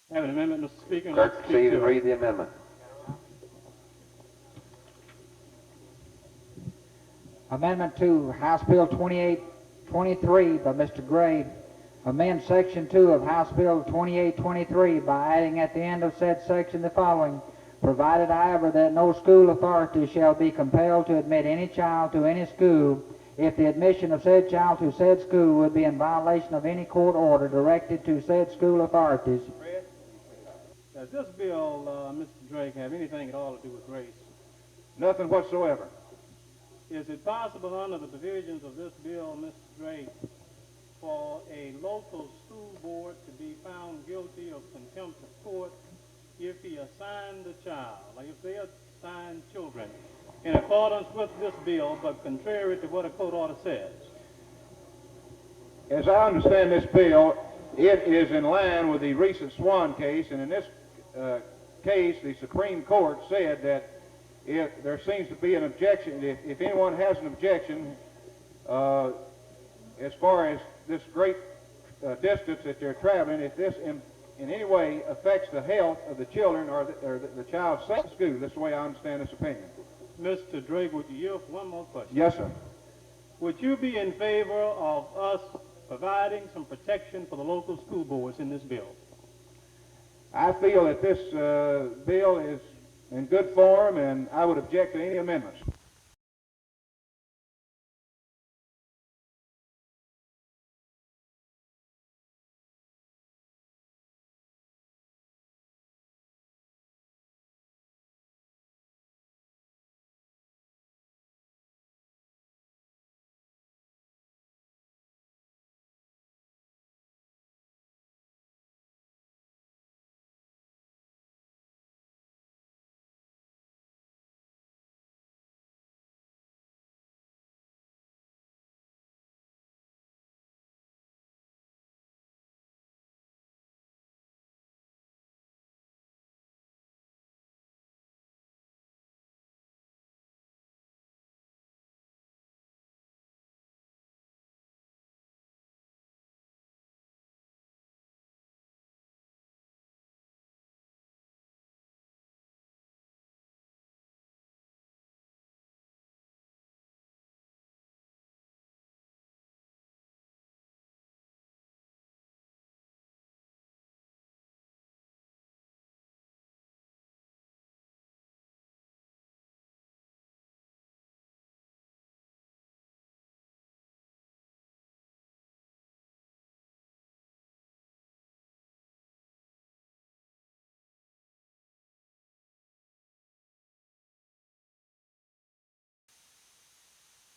I have an amendment, Mr. Speaker. Clerk, proceed and read the amendment. Amendment to House Bill 2823 by Mr. Gray. Amend Section 2 of House Bill 2823 by adding at the end of said section the following: provided, however, that no school authority shall be compelled to admit any child to any school if the admission of said child to said school would be in violation of any court order directed to said school authorities. Does this bill, Mr. Drake, have anything at all to do with race? Nothing whatsoever. Is it possible under the provisions of this bill, Mr. Drake, for a local school board to be found guilty of contempt of court if he assigned a child, like if they assign children in accordance with this bill, but contrary to what a court order says? As I understand this bill, it is in line with the recent Swan case, and in this case, the Supreme Court said that if there seems to be an objection, if anyone has an objection as far as this great distance that they're traveling, if this in any way affects the health of the children or the child's school, that's the way I understand this opinion. Mr. Drake, would you yield for one more question? Yes, sir. Would you be in favor of us providing some protection for the local school boards in this bill? I feel that this bill is in good form, and I would object to any amendments.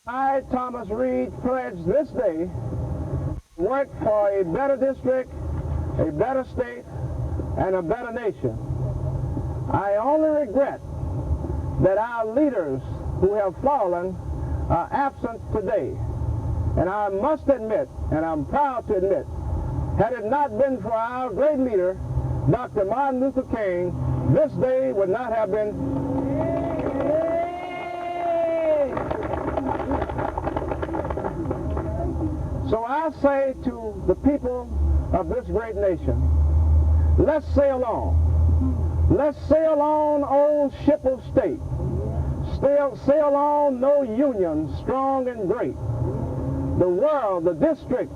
I, Thomas Reed, pledge this day to work for a better district, a better state, and a better nation. I only regret that our leaders who have fallen are absent today. And I must admit, and I'm proud to admit, had it not been for our great leader, Dr. Martin Luther King, this day would not have been. So I say to the people of this great nation, let's sail on. Let's sail on, old ship of state. Sail on, no union, strong and great. The world, the district,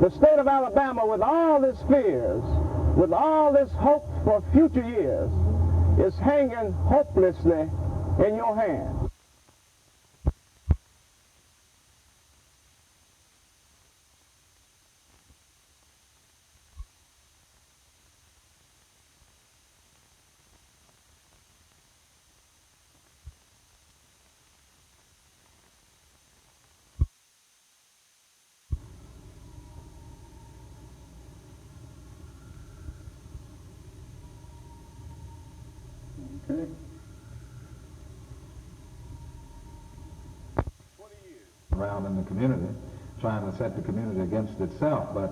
the state of Alabama, with all its fears, with all its hope for future years, is hanging hopelessly in your hands. Okay. 20 years around in the community, trying to set the community against itself, but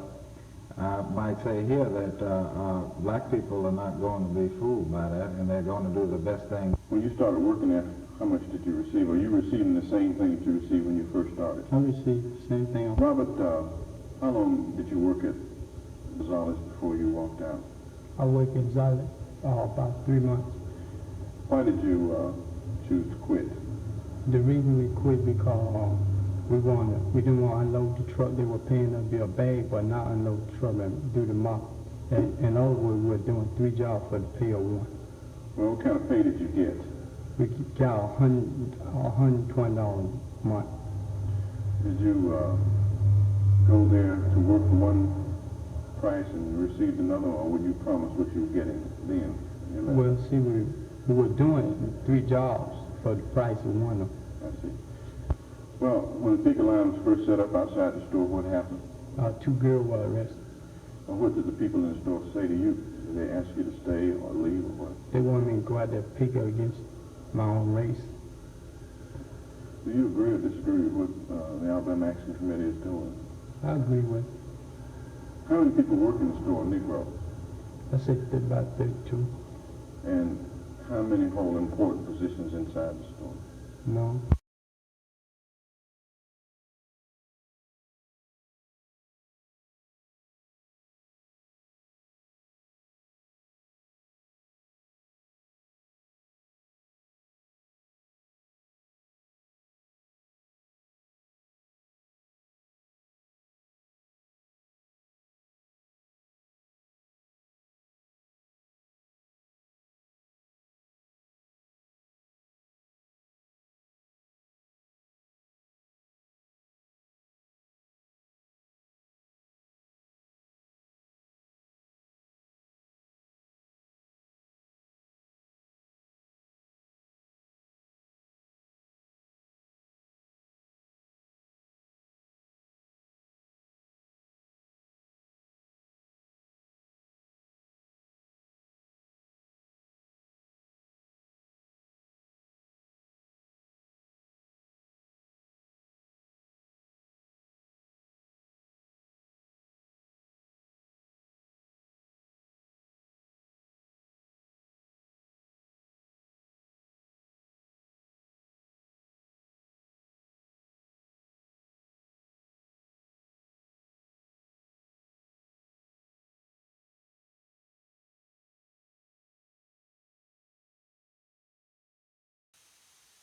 I might say here that black people are not going to be fooled by that, and they're going to do the best thing. When you started working there, how much did you receive? Are you receiving the same thing that you received when you first started? I received the same thing. Robert, how long did you work at Gonzales before you walked out? I work in Zollet about 3 months. Why did you choose to quit? The reason we quit because we didn't want to unload the truck. They were paying us to be a bag, but not unload the truck and do the mop. In other words, we were doing 3 jobs for the pay of 1. Well, what kind of pay did you get? We got $120 a month. Did you go there to work for one price and received another, or would you promise what you were getting then? Well, see, we were doing 3 jobs for the price of 1 of them. I see. Well, when the picket line was first set up outside the store, what happened? 2 girls were arrested. Well, what did the people in the store say to you? Did they ask you to stay or leave or what? They wanted me to go out there and picket against my own race. Do you agree or disagree with what the Alabama Action Committee is doing? I agree with it. How many people work in the store, Negro? I said about 32. And how many hold important positions inside the store? No.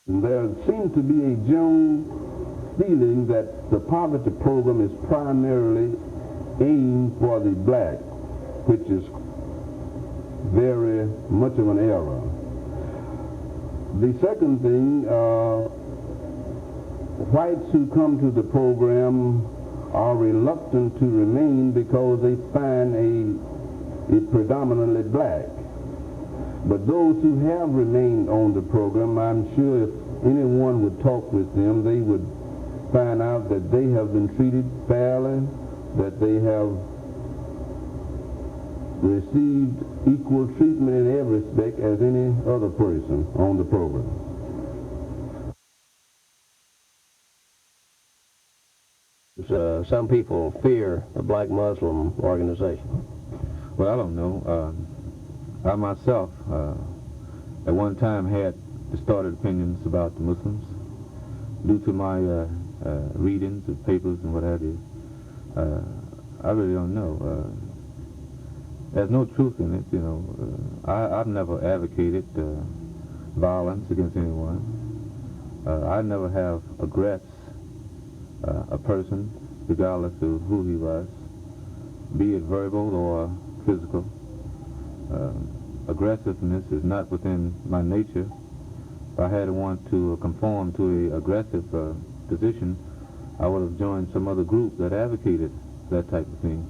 There seems to be a general feeling that the poverty program is primarily aimed for the black, which is very much of an error. The second thing, whites who come to the program are reluctant to remain because they find it predominantly black. But those who have remained on the program, I'm sure if anyone would talk with them, they would find out that they have been treated fairly, that they have received equal treatment in every respect as any other person on the program. Some people fear the Black Muslim organization. Well, I don't know. I myself, at one time, had distorted opinions about the Muslims due to my readings of papers and what have you. I really don't know. There's no truth in it, you know. I've never advocated violence against anyone. I never have aggressed a person, regardless of who he was, be it verbal or physical. Aggressiveness is not within my nature. If I had wanted to conform to an aggressive position, I would have joined some other group that advocated that type of thing.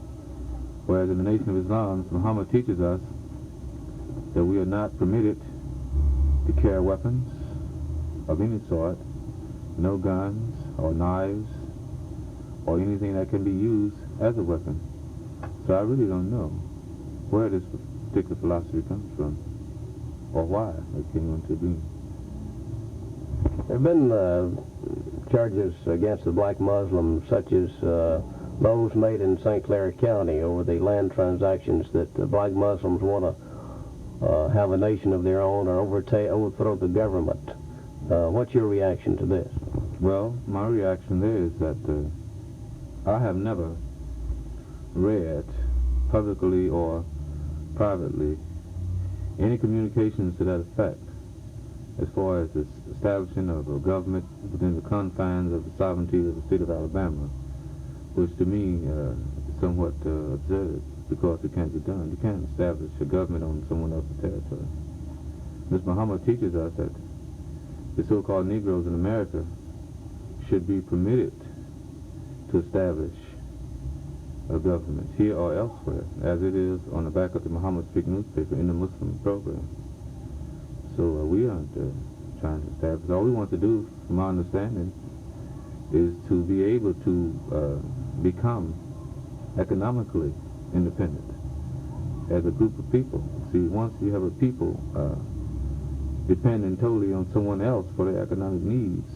Whereas in the Nation of Islam, Muhammad teaches us that we are not permitted to carry weapons of any sort, no guns or knives or anything that can be used as a weapon. So I really don't know where this particular philosophy comes from or why it came into being. There have been charges against the black Muslims, such as those made in St. Clair County over the land transactions that the black Muslims want to have a nation of their own or overthrow the government. What's your reaction to this? Well, my reaction there is that I have never read publicly or privately any communications to that effect as far as the establishing of a government within the confines of the sovereignty of the state of Alabama, which to me is somewhat absurd, because it can't be done. You can't establish a government on someone else's territory. Ms. Muhammad teaches us that the so-called Negroes in America should be permitted to establish a government here or elsewhere, as it is on the back of the Muhammad Speak newspaper in the Muslim program. So we aren't trying to establish. All we want to do, from my understanding, is to be able to become economically independent as a group of people. See, once you have a people depending totally on someone else for their economic needs,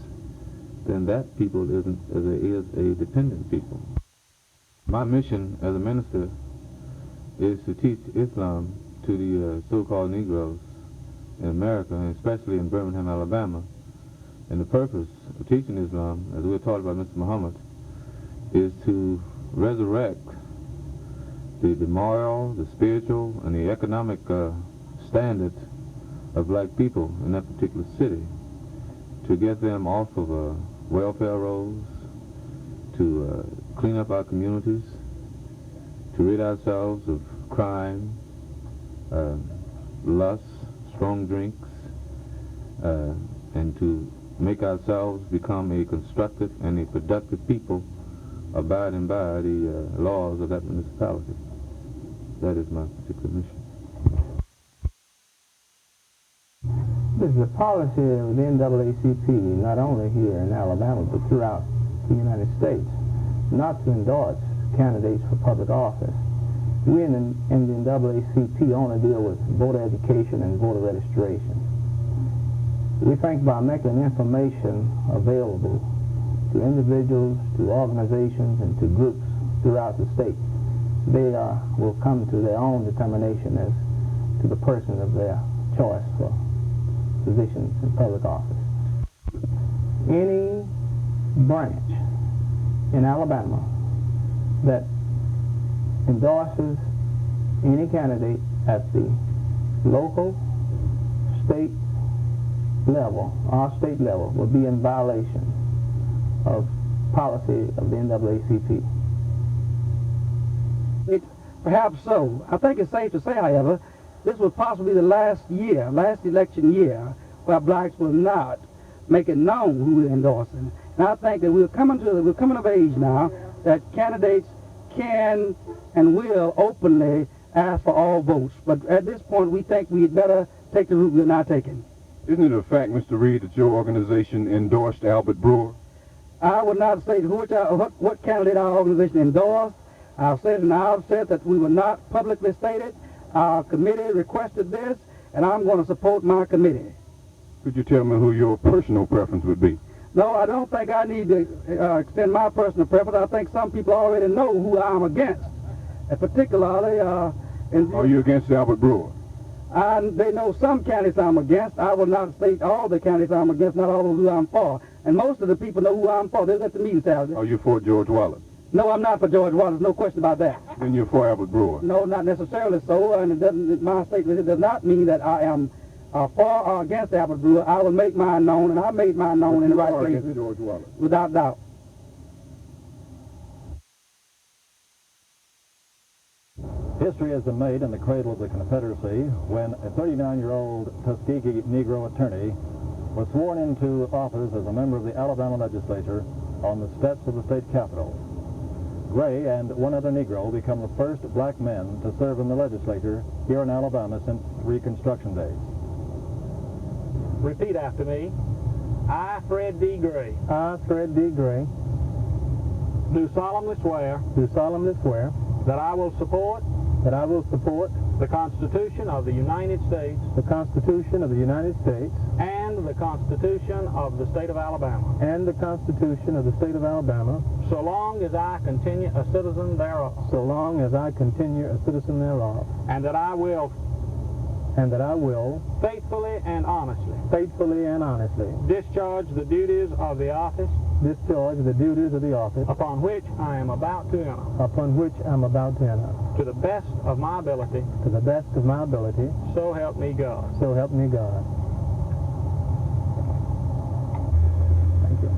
then that people is a dependent people. My mission as a minister is to teach Islam to the so-called Negroes in America, and especially in Birmingham, Alabama. And the purpose of teaching Islam, as we were taught by Mr. Muhammad, is to resurrect the moral, the spiritual, and the economic standards of black people in that particular city, to get them off of welfare rolls, to clean up our communities, to rid ourselves of crime, lust, strong drinks, and to make ourselves become a constructive and a productive people, abiding by the laws of that municipality. That is my particular mission. This is a policy of the NAACP, not only here in Alabama, but throughout the United States, not to endorse candidates for public office. We in the NAACP only deal with voter education and voter registration. We think by making information available to individuals, to organizations, and to groups throughout the state, they will come to their own determination as to the person of their choice for positions in public office. Any branch in Alabama that endorses any candidate at the local, state level, our state level, will be in violation of policy of the NAACP. Perhaps so. I think it's safe to say, however, this was possibly the last election year, where blacks will not make it known who we're endorsing. And I think that we're coming of age now that candidates can and will openly ask for all votes. But at this point, we think we'd better take the route we're not taking. Isn't it a fact, Mr. Reed, that your organization endorsed Albert Brewer? I would not say what candidate our organization endorsed. I've said in the outset that we were not publicly stated. Our committee requested this, and I'm going to support my committee. Could you tell me who your personal preference would be? No, I don't think I need to extend my personal preference. I think some people already know who I'm against, and particularly... Are you against Albert Brewer? They know some candidates I'm against. I will not state all the candidates I'm against, not all of who I'm for. And most of the people know who I'm for. They're at the meeting Saturday. Are you for George Wallace? No, I'm not for George Wallace. No question about that. Then you're for Albert Brewer? No, not necessarily so. And it doesn't, my statement does not mean that I am for or against Albert Brewer. I will make mine known, and I made mine known in the right place. Against George Wallace? Without doubt. History has been made in the cradle of the Confederacy when a 39-year-old Tuskegee Negro attorney was sworn into office as a member of the Alabama legislature on the steps of the state capitol. Gray and one other Negro become the first black men to serve in the legislature here in Alabama since Reconstruction days. Repeat after me. I, Fred D. Gray. I, Fred D. Gray. Do solemnly swear. Do solemnly swear. That I will support. That I will support. The Constitution of the United States. The Constitution of the United States. And the Constitution of the State of Alabama. And the Constitution of the State of Alabama. So long as I continue a citizen thereof. So long as I continue a citizen thereof. And that I will. And that I will. Faithfully and honestly. Faithfully and honestly. Discharge the duties of the office. Discharge the duties of the office. Upon which I am about to enter. Upon which I am about to enter. to the best of my ability. To the best of my ability. So help me God. So help me God. Thank you.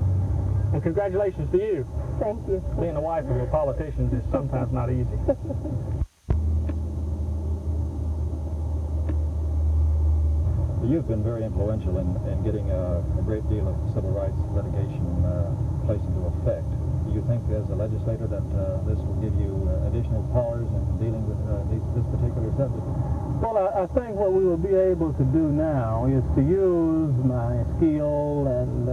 And congratulations to you. Thank you. Being the wife of a politician is sometimes not easy. You've been very influential in getting a great deal of civil rights litigation placed into effect. Do you think as a legislator that this will give you additional powers in dealing with this particular subject? Well, I think what we will be able to do now is to use my skill and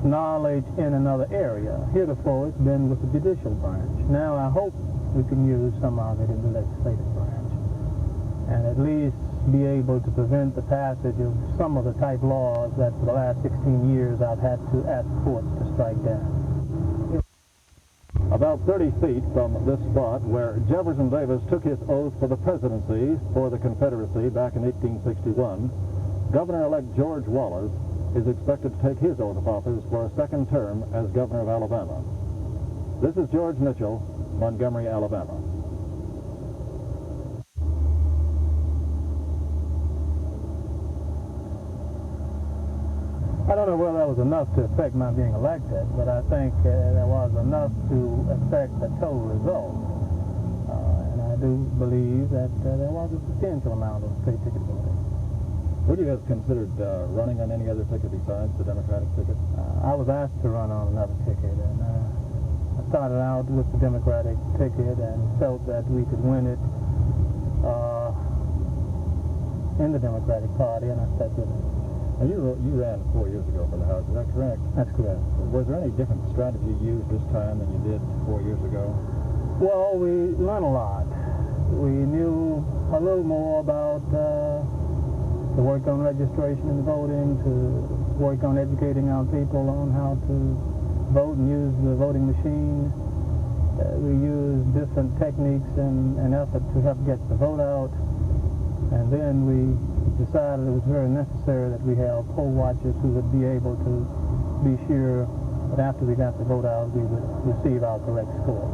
knowledge in another area. Heretofore, it's been with the judicial branch. Now, I hope we can use some of it in the legislative branch, and at least be able to prevent the passage of some of the type laws that for the last 16 years I've had to ask courts to strike down. About 30 feet from this spot where Jefferson Davis took his oath for the presidency for the Confederacy back in 1861, Governor-elect George Wallace is expected to take his oath of office for a second term as governor of Alabama. This is George Mitchell, Montgomery, Alabama. I don't know whether that was enough to affect my being elected, but I think there was enough to affect the total result. And I do believe that there was a substantial amount of free ticket voting. Would you have considered running on any other ticket besides the Democratic ticket? I was asked to run on another ticket, and I started out with the Democratic ticket and felt that we could win it in the Democratic Party, and I stuck with it. Now you ran 4 years ago for the House, is that correct? That's correct. Was there any different strategy used this time than you did 4 years ago? Well, we learned a lot. We knew a little more about to work on registration and voting, to work on educating our people on how to vote and use the voting machine. We used different techniques in an effort to help get the vote out. And then we decided it was very necessary that we have poll watchers who would be able to be sure that after we got the vote out, we would receive our correct score.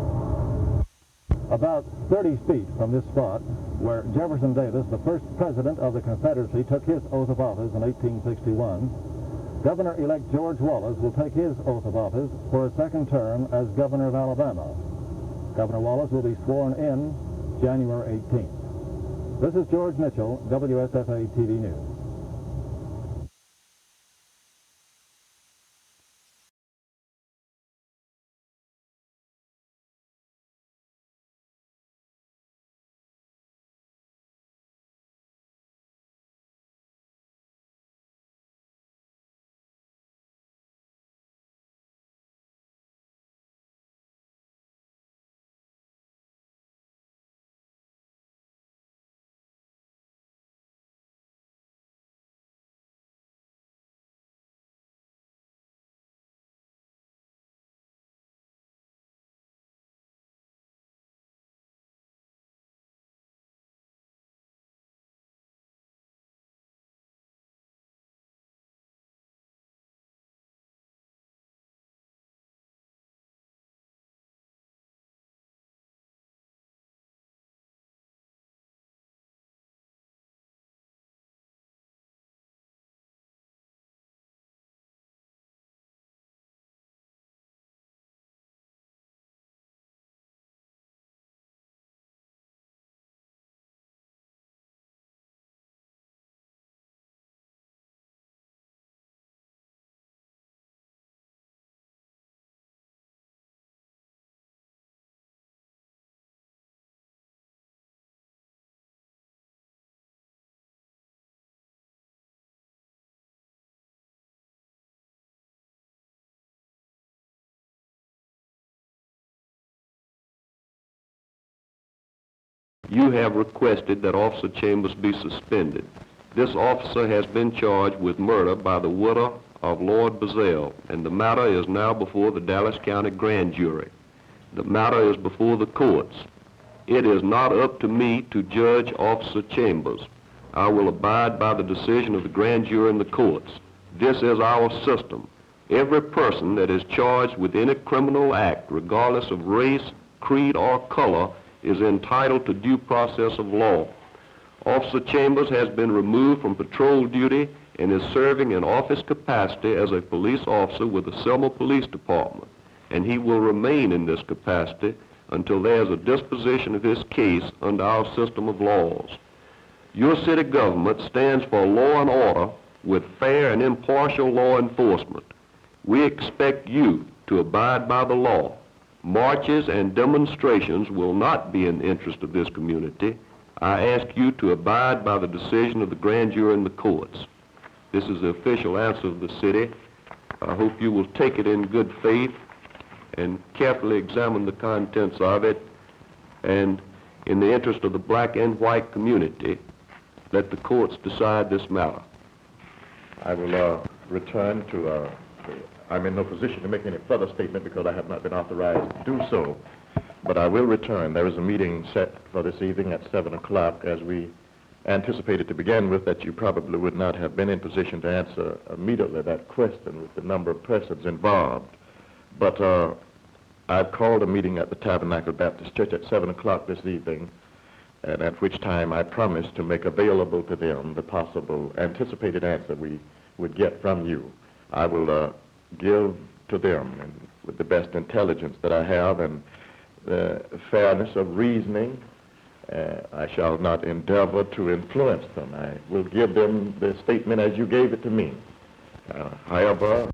About 30 feet from this spot, where Jefferson Davis, the first president of the Confederacy, took his oath of office in 1861, Governor-elect George Wallace will take his oath of office for a second term as governor of Alabama. Governor Wallace will be sworn in January 18th. This is George Mitchell, WSFA TV News. You have requested that Officer Chambers be suspended. This officer has been charged with murder by the widow of Lord Bazell, and the matter is now before the Dallas County Grand Jury. The matter is before the courts. It is not up to me to judge Officer Chambers. I will abide by the decision of the grand jury and the courts. This is our system. Every person that is charged with any criminal act, regardless of race, creed, or color, is entitled to due process of law. Officer Chambers has been removed from patrol duty and is serving in office capacity as a police officer with the Selma Police Department, and he will remain in this capacity until there is a disposition of his case under our system of laws. Your city government stands for law and order with fair and impartial law enforcement. We expect you to abide by the law. Marches and demonstrations will not be in the interest of this community. I ask you to abide by the decision of the grand jury and the courts. This is the official answer of the city. I hope you will take it in good faith and carefully examine the contents of it, and in the interest of the black and white community, let the courts decide this matter. I will return to, I'm in no position to make any further statement because I have not been authorized to do so, but I will return. There is a meeting set for this evening at 7 o'clock, as we anticipated to begin with that you probably would not have been in position to answer immediately that question with the number of persons involved. But I've called a meeting at the Tabernacle Baptist Church at 7 o'clock this evening, and at which time I promised to make available to them the possible anticipated answer we would get from you. I will give to them, and with the best intelligence that I have and the fairness of reasoning, I shall not endeavor to influence them. I will give them the statement as you gave it to me. However,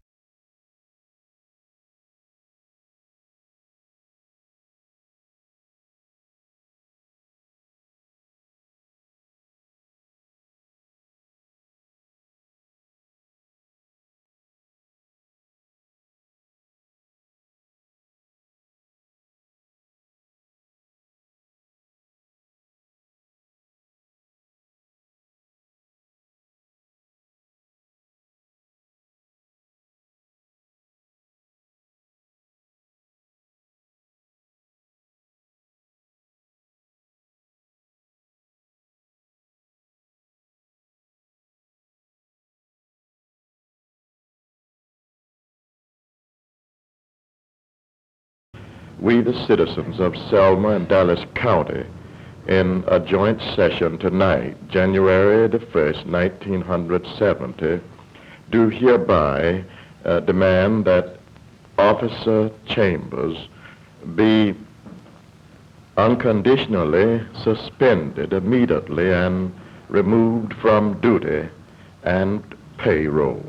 we, the citizens of Selma and Dallas County, in a joint session tonight, January the 1st, 1970, do hereby demand that Officer Chambers be unconditionally suspended immediately and removed from duty and payroll.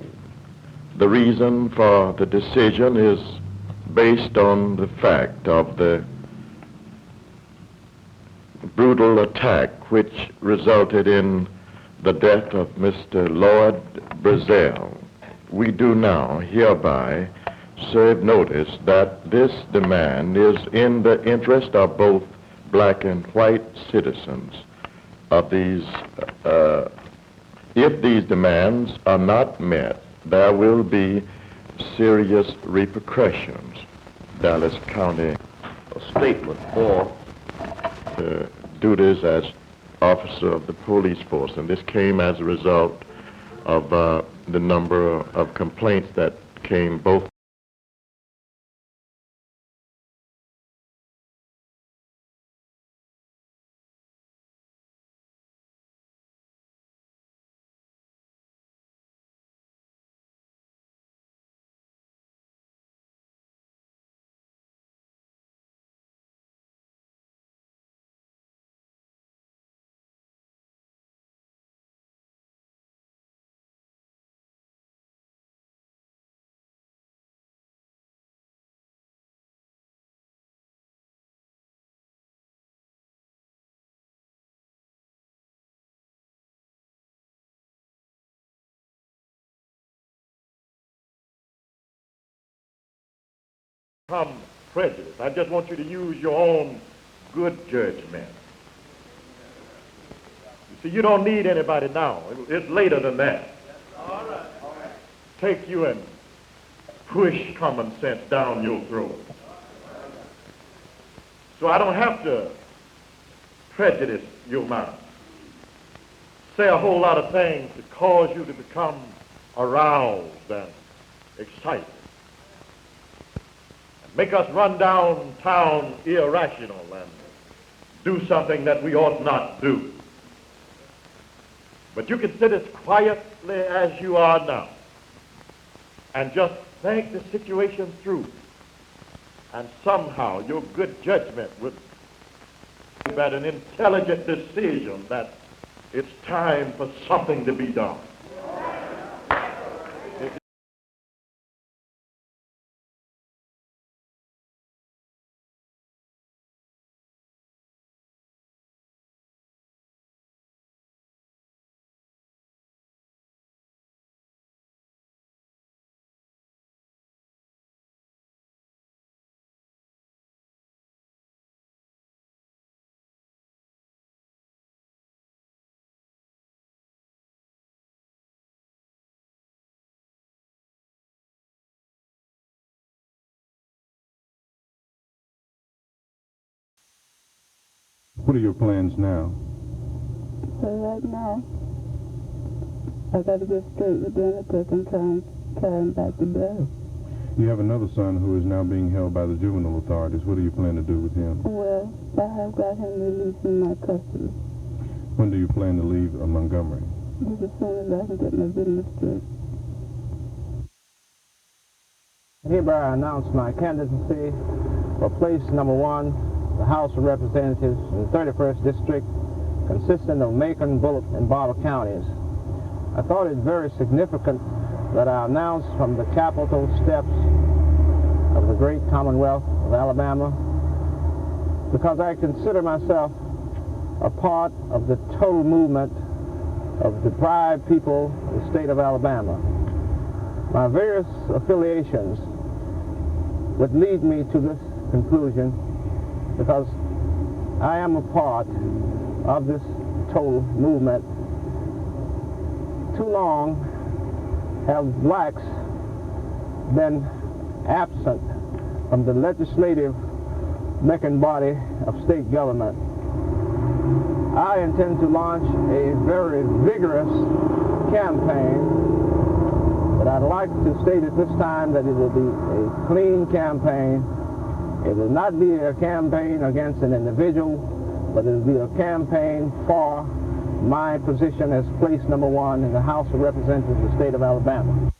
The reason for the decision is based on the fact of the brutal attack which resulted in the death of Mr. Lord Brazil. We do now hereby serve notice that this demand is in the interest of both black and white citizens of these. If these demands are not met, there will be serious repercussions. Dallas County statement for the duties as officer of the police force, and this came as a result of the number of complaints that came both from prejudice. I just want you to use your own good judgment. You see, you don't need anybody now. It's later than that. All right. Take you and push common sense down your throat. So I don't have to prejudice your mind. Say a whole lot of things to cause you to become aroused and excited. Make us run downtown irrational and do something that we ought not do. But you can sit as quietly as you are now and just think the situation through. And somehow your good judgment would make an intelligent decision that it's time for something to be done. What are your plans now? So right now, I got to get straight with benefits and carry him back to bed. You have another son who is now being held by the juvenile authorities. What do you plan to do with him? Well, I have got him released from my custody. When do you plan to leave Montgomery? Just as soon as I can get my business straight. Hereby I announce my candidacy for place number 1, the House of Representatives in the 31st District, consisting of Macon, Bullock, and Barber counties. I thought it very significant that I announced from the Capitol steps of the great Commonwealth of Alabama, because I consider myself a part of the total movement of deprived people in the state of Alabama. My various affiliations would lead me to this conclusion because I am a part of this total movement. Too long have blacks been absent from the legislative making body of state government. I intend to launch a very vigorous campaign, but I'd like to state at this time that it will be a clean campaign. It will not be a campaign against an individual, but it will be a campaign for my position as place number 1 in the House of Representatives of the state of Alabama.